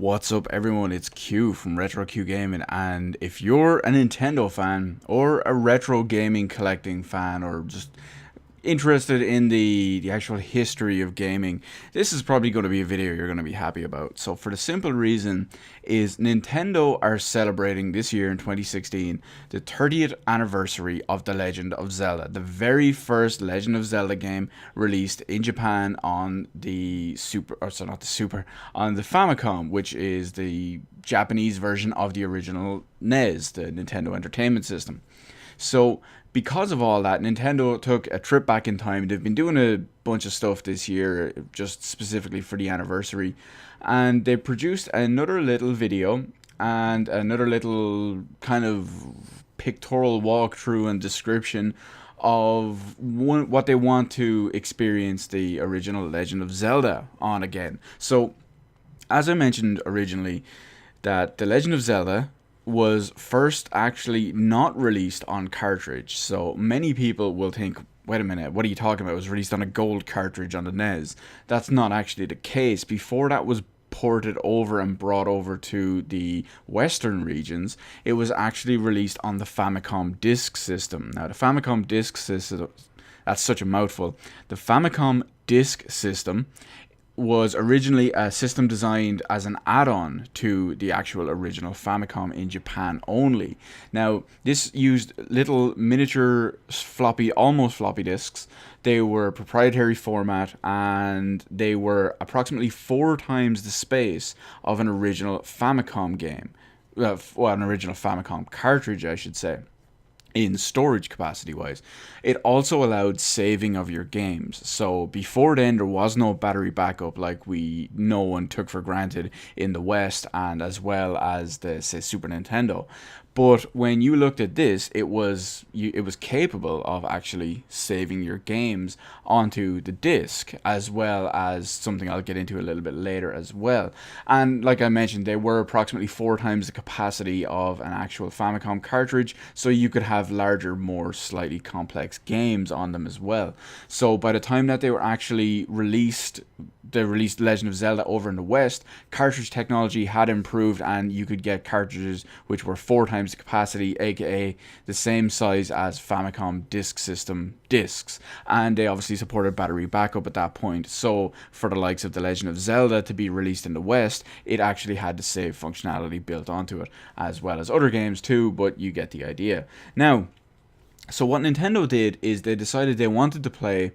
What's up everyone, it's Q from Retro Q Gaming, and if you're a Nintendo fan or a retro gaming collecting fan or just interested in the actual history of gaming, this is probably going to be a video you're going to be happy about. So for the simple reason is Nintendo are celebrating this year in 2016 the 30th anniversary of The Legend of Zelda, the very first Legend of Zelda game released in Japan on the on the Famicom, which is the Japanese version of the original NES, the Nintendo Entertainment System. So because of all that, Nintendo took a trip back in time. They've been doing a bunch of stuff this year, just specifically for the anniversary. And they produced another little video and another little kind of pictorial walkthrough and description of what they want to experience the original Legend of Zelda on again. So, as I mentioned originally, that the Legend of Zelda was first actually not released on cartridge. So many people will think, wait a minute, what are you talking about? It was released on a gold cartridge on the NES. That's not actually the case. Before that was ported over and brought over to the Western regions, it was actually released on the Famicom disk system. Now, the Famicom disk system, that's such a mouthful. The Famicom disk system was originally a system designed as an add-on to the actual original Famicom in Japan only. Now, this used little miniature almost floppy disks. They were proprietary format, and they were approximately 4 times the space of an original Famicom game. An original Famicom cartridge, I should say, in storage capacity wise. It also allowed saving of your games. So before then, there was no battery backup like we know and took for granted in the West, and as well as the, say, Super Nintendo. But when you looked at this, it was capable of actually saving your games onto the disc, as well as something I'll get into a little bit later as well. And like I mentioned, they were approximately 4 times the capacity of an actual Famicom cartridge, so you could have larger, more slightly complex games on them as well. So by the time that they were actually released, they released Legend of Zelda over in the West, cartridge technology had improved, and you could get cartridges which were 4 times the capacity, aka the same size as Famicom disk system discs, and they obviously supported battery backup at that point. So for the likes of the Legend of Zelda to be released in the West, it actually had the save functionality built onto it, as well as other games too, but you get the idea. Now, so what Nintendo did is they decided they wanted to play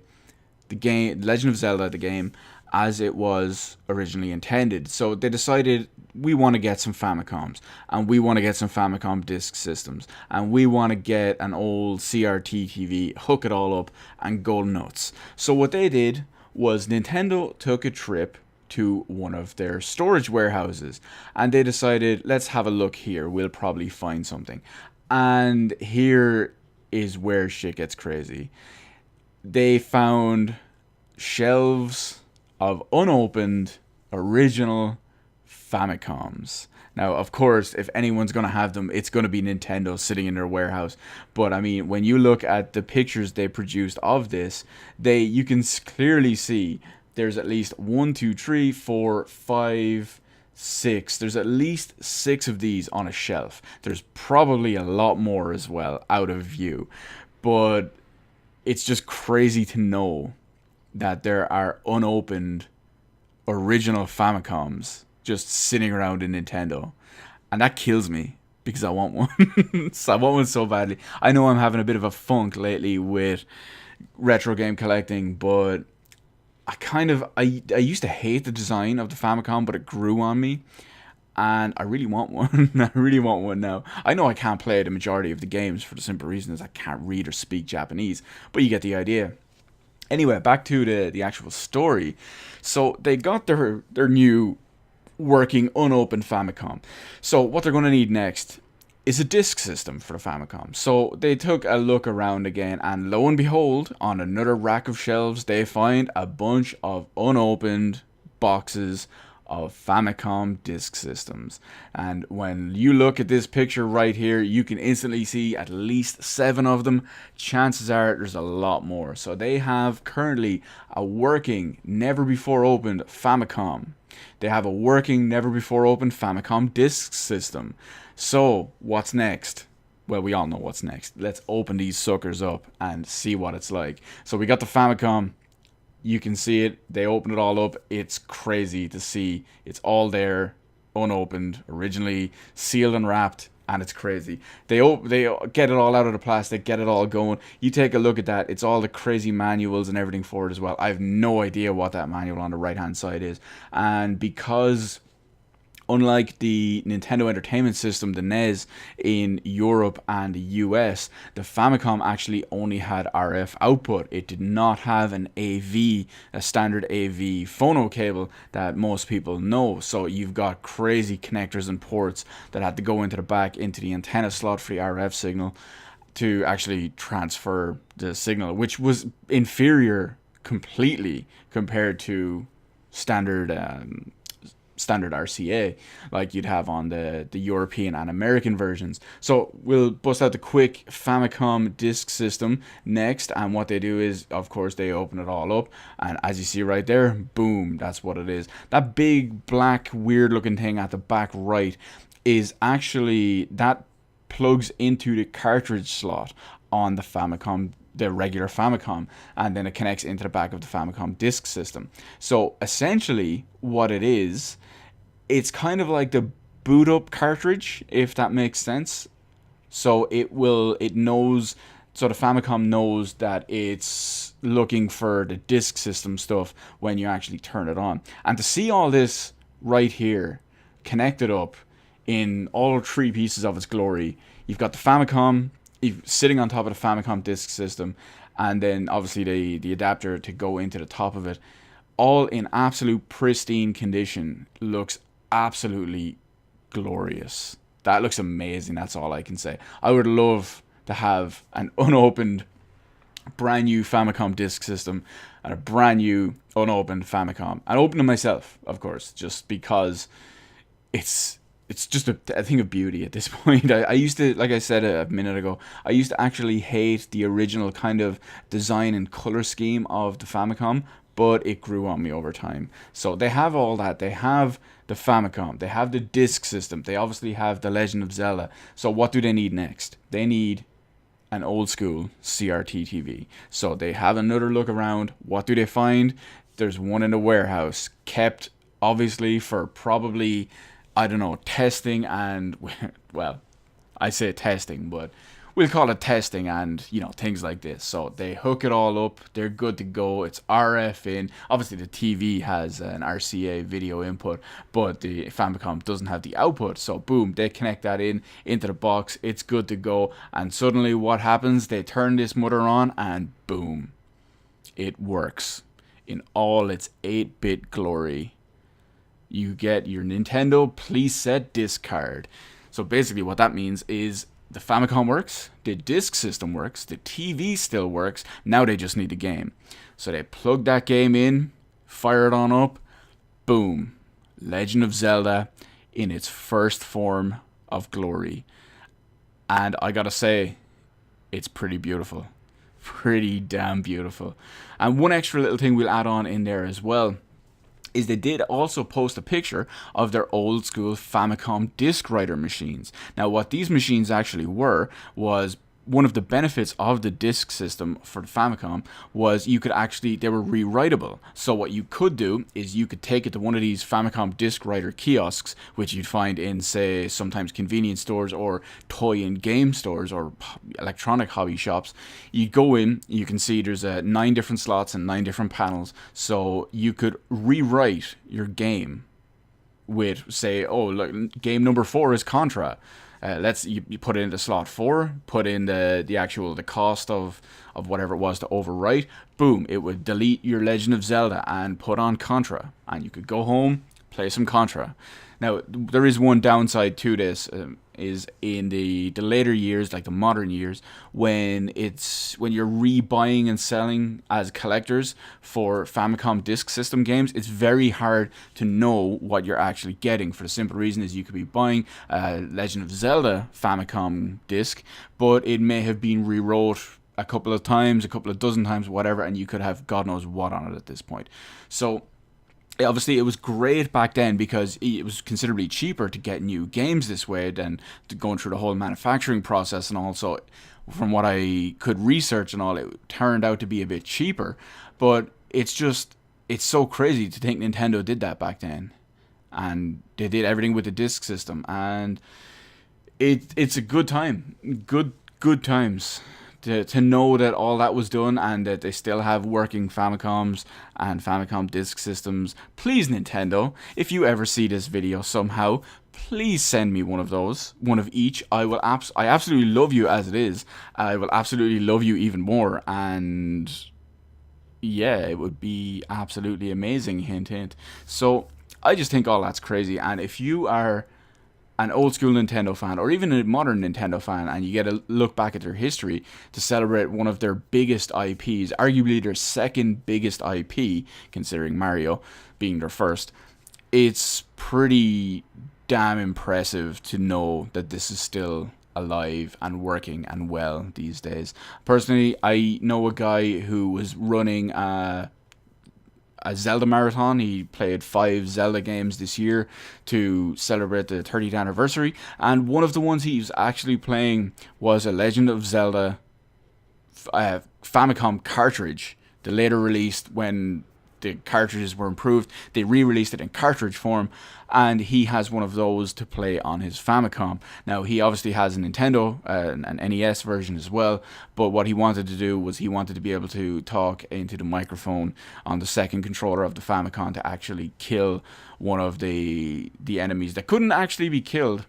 the game Legend of Zelda, the game, as it was originally intended. So they decided, we want to get some Famicoms, and we want to get some Famicom disk systems, and we want to get an old CRT TV, hook it all up, and go nuts. So what they did was Nintendo took a trip to one of their storage warehouses, and they decided, let's have a look here, we'll probably find something. And here is where shit gets crazy. They found shelves of unopened original Famicoms. Now, of course, if anyone's going to have them, it's going to be Nintendo sitting in their warehouse. But I mean, when you look at the pictures they produced of this, you can clearly see there's at least 1, 2, 3, 4, 5, 6. There's at least 6 of these on a shelf. There's probably a lot more as well out of view. But it's just crazy to know that there are unopened original Famicoms just sitting around in Nintendo. And that kills me, because I want one. So I want one so badly. I know I'm having a bit of a funk lately with retro game collecting, but I used to hate the design of the Famicom, but it grew on me, and I really want one. I really want one now. I know I can't play the majority of the games for the simple reason is I can't read or speak Japanese, but you get the idea. Anyway, back to the actual story. So they got their new working unopened Famicom. So what they're going to need next is a disk system for the Famicom. So they took a look around again, and lo and behold, on another rack of shelves, they find a bunch of unopened boxes of Famicom disk systems. And when you look at this picture right here, you can instantly see at least 7 of them. Chances are there's a lot more. So they have currently a working, never before opened Famicom. They have a working, never before opened Famicom disk system. So what's next? Well, we all know what's next. Let's open these suckers up and see what it's like. So we got the Famicom. You can see it. They open it all up. It's crazy to see. It's all there, unopened, originally sealed and wrapped, and it's crazy. They get it all out of the plastic, get it all going. You take a look at that. It's all the crazy manuals and everything for it as well. I have no idea what that manual on the right-hand side is. And because unlike the Nintendo Entertainment System, the NES, in Europe and the US, the Famicom actually only had RF output. It did not have an AV, a standard AV phono cable that most people know. So you've got crazy connectors and ports that had to go into the back, into the antenna slot for the RF signal to actually transfer the signal, which was inferior completely compared to standard RCA like you'd have on the European and American versions. So we'll bust out the quick Famicom disk system next, and what they do is, of course, they open it all up, and as you see right there, boom, that's what it is. That big black weird looking thing at the back right is actually, that plugs into the cartridge slot on the Famicom, the regular Famicom, and then it connects into the back of the Famicom disk system. So essentially what it is, it's kind of like the boot up cartridge, if that makes sense. So the Famicom knows that it's looking for the disk system stuff when you actually turn it on. And to see all this right here connected up in all 3 pieces of its glory, you've got the Famicom sitting on top of the Famicom disk system, and then obviously the adapter to go into the top of it, all in absolute pristine condition. Looks absolutely glorious. That looks amazing. That's all I can say. I would love to have an unopened brand new Famicom disk system and a brand new unopened Famicom, and open it myself, of course, just because it's just a thing of beauty at this point. I used to, like I said a minute ago, I used to actually hate the original kind of design and color scheme of the Famicom, but it grew on me over time. So they have all that. They have the Famicom. They have the disk system. They obviously have the Legend of Zelda. So what do they need next? They need an old school CRT TV. So they have another look around. What do they find? There's one in the warehouse, kept obviously for probably, I don't know, testing and, well, I say testing, but we'll call it testing and, things like this. So they hook it all up. They're good to go. It's RF in. Obviously, the TV has an RCA video input, but the Famicom doesn't have the output. So boom, they connect that into the box. It's good to go. And suddenly what happens? They turn this mother on and boom, it works in all its 8-bit glory. You get your Nintendo Please Set disc card. So basically what that means is the Famicom works, the disk system works, the TV still works, now they just need the game. So they plug that game in, fire it on up, boom, Legend of Zelda in its first form of glory. And I gotta say, it's pretty beautiful. Pretty damn beautiful. And one extra little thing we'll add on in there as well is they did also post a picture of their old school Famicom disc writer machines. Now what these machines actually were was, one of the benefits of the disk system for the Famicom was they were rewritable. So what you could do is you could take it to one of these Famicom disc writer kiosks, which you'd find in, say, sometimes convenience stores or toy and game stores or electronic hobby shops. You go in, you can see there's 9 different slots and 9 different panels. So you could rewrite your game with, say, oh, look, game number 4 is Contra. You put it into slot 4, put in the cost of whatever it was to overwrite. Boom, it would delete your Legend of Zelda and put on Contra, and you could go home, play some Contra. Now there is one downside to this, is in the later years, like the modern years, when you're rebuying and selling as collectors for Famicom disk system games. It's very hard to know what you're actually getting, for the simple reason is you could be buying a Legend of Zelda Famicom disc, but it may have been rewrote a couple of times, a couple of dozen times, whatever, and you could have God knows what on it at this point. So obviously it was great back then because it was considerably cheaper to get new games this way than going through the whole manufacturing process, and also from what I could research and all, it turned out to be a bit cheaper. But it's so crazy to think Nintendo did that back then, and they did everything with the disc system, and it's a good time, good times. To know that all that was done and that they still have working Famicoms and Famicom disk systems. Please, Nintendo, if you ever see this video somehow, please send me one of those, one of each. I absolutely love you as it is. I will absolutely love you even more, and yeah, it would be absolutely amazing. Hint, hint. So I just think all that's crazy, and if you are an old school Nintendo fan or even a modern Nintendo fan and you get a look back at their history to celebrate one of their biggest IPs, arguably their second biggest IP, considering Mario being their first, it's pretty damn impressive to know that this is still alive and working and well these days. Personally, I know a guy who was running a Zelda marathon. He played 5 Zelda games this year to celebrate the 30th anniversary, and one of the ones he was actually playing was a Legend of Zelda Famicom cartridge. The later released, when the cartridges were improved, they re-released it in cartridge form, and he has one of those to play on his Famicom. Now, he obviously has a Nintendo, an NES version as well, but what he wanted to do was he wanted to be able to talk into the microphone on the second controller of the Famicom to actually kill one of the enemies that couldn't actually be killed,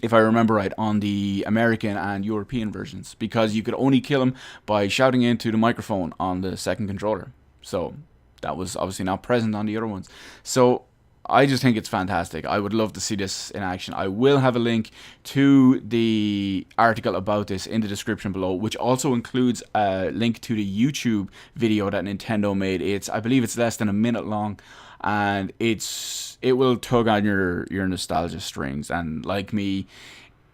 if I remember right, on the American and European versions, because you could only kill him by shouting into the microphone on the second controller. So that was obviously not present on the other ones. So I just think it's fantastic. I would love to see this in action. I will have a link to the article about this in the description below, which also includes a link to the YouTube video that Nintendo made. I believe it's less than a minute long, and it will tug on your nostalgia strings. And like me,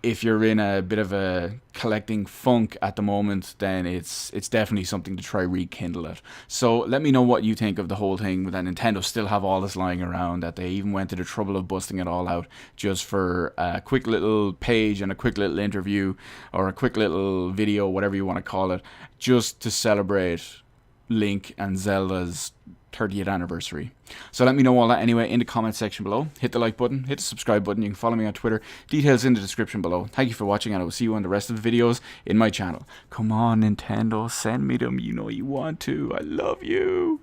if you're in a bit of a collecting funk at the moment, then it's definitely something to try rekindle it. So let me know what you think of the whole thing, that Nintendo still have all this lying around, that they even went to the trouble of busting it all out just for a quick little page and a quick little interview or a quick little video, whatever you want to call it, just to celebrate Link and Zelda's 30th anniversary. So let me know all that anyway in the comment section below. Hit the like button, hit the subscribe button. You can follow me on Twitter. Details in the description below. Thank you for watching, and I will see you on the rest of the videos in my channel. Come on, Nintendo, send me them. You know you want to. I love you.